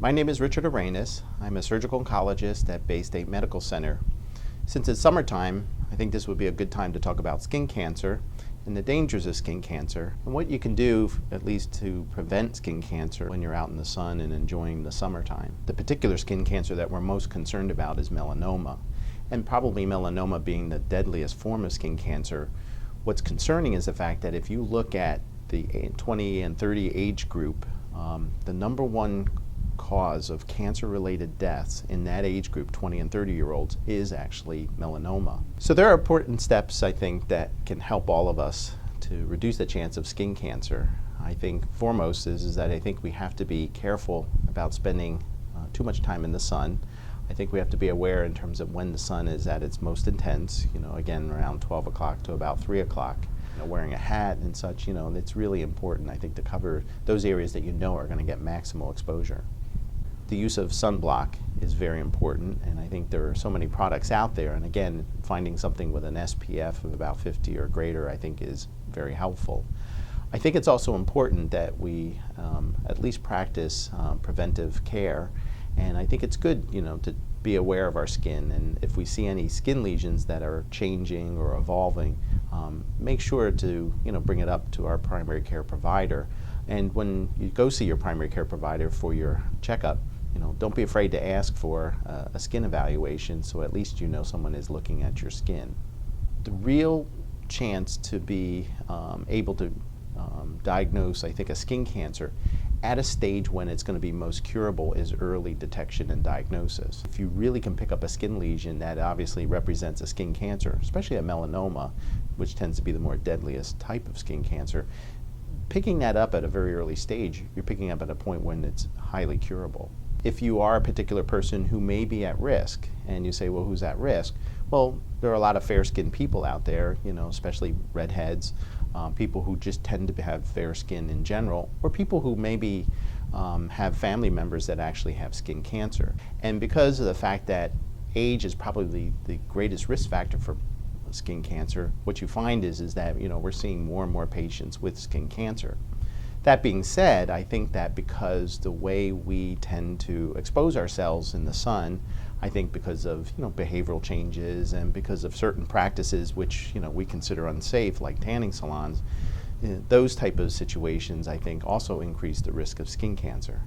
My name is Richard Arenas. I'm a surgical oncologist at Baystate Medical Center. Since it's summertime, I think this would be a good time to talk about skin cancer and the dangers of skin cancer and what you can do at least to prevent skin cancer when you're out in the sun and enjoying the summertime. The particular skin cancer that we're most concerned about is melanoma, and probably melanoma being the deadliest form of skin cancer. What's concerning is the fact that if you look at the 20 and 30 age group, the number one cause of cancer-related deaths in that age group, 20 and 30-year-olds, is actually melanoma. So there are important steps, I think, that can help all of us to reduce the chance of skin cancer. I think foremost is that I think we have to be careful about spending too much time in the sun. I think we have to be aware in terms of when the sun is at its most intense, again, around 12 o'clock to about 3 o'clock. Wearing a hat and such, it's really important, I think, to cover those areas that are going to get maximal exposure. The use of sunblock is very important, and I think there are so many products out there, and again, finding something with an SPF of about 50 or greater I think is very helpful. I think it's also important that we at least practice preventive care, and I think it's good to be aware of our skin, and if we see any skin lesions that are changing or evolving, make sure to bring it up to our primary care provider. And when you go see your primary care provider for your checkup, don't be afraid to ask for a skin evaluation, so at least someone is looking at your skin. The real chance to be able to diagnose, I think, a skin cancer at a stage when it's going to be most curable is early detection and diagnosis. If you really can pick up a skin lesion that obviously represents a skin cancer, especially a melanoma, which tends to be the more deadliest type of skin cancer, picking that up at a very early stage, you're picking up at a point when it's highly curable. If you are a particular person who may be at risk, and you say, well, who's at risk? Well, there are a lot of fair-skinned people out there, especially redheads, people who just tend to have fair skin in general, or people who maybe have family members that actually have skin cancer. And because of the fact that age is probably the greatest risk factor for skin cancer, what you find is that we're seeing more and more patients with skin cancer. That being said, I think that because the way we tend to expose ourselves in the sun, I think because of behavioral changes and because of certain practices which we consider unsafe, like tanning salons, those type of situations I think also increase the risk of skin cancer.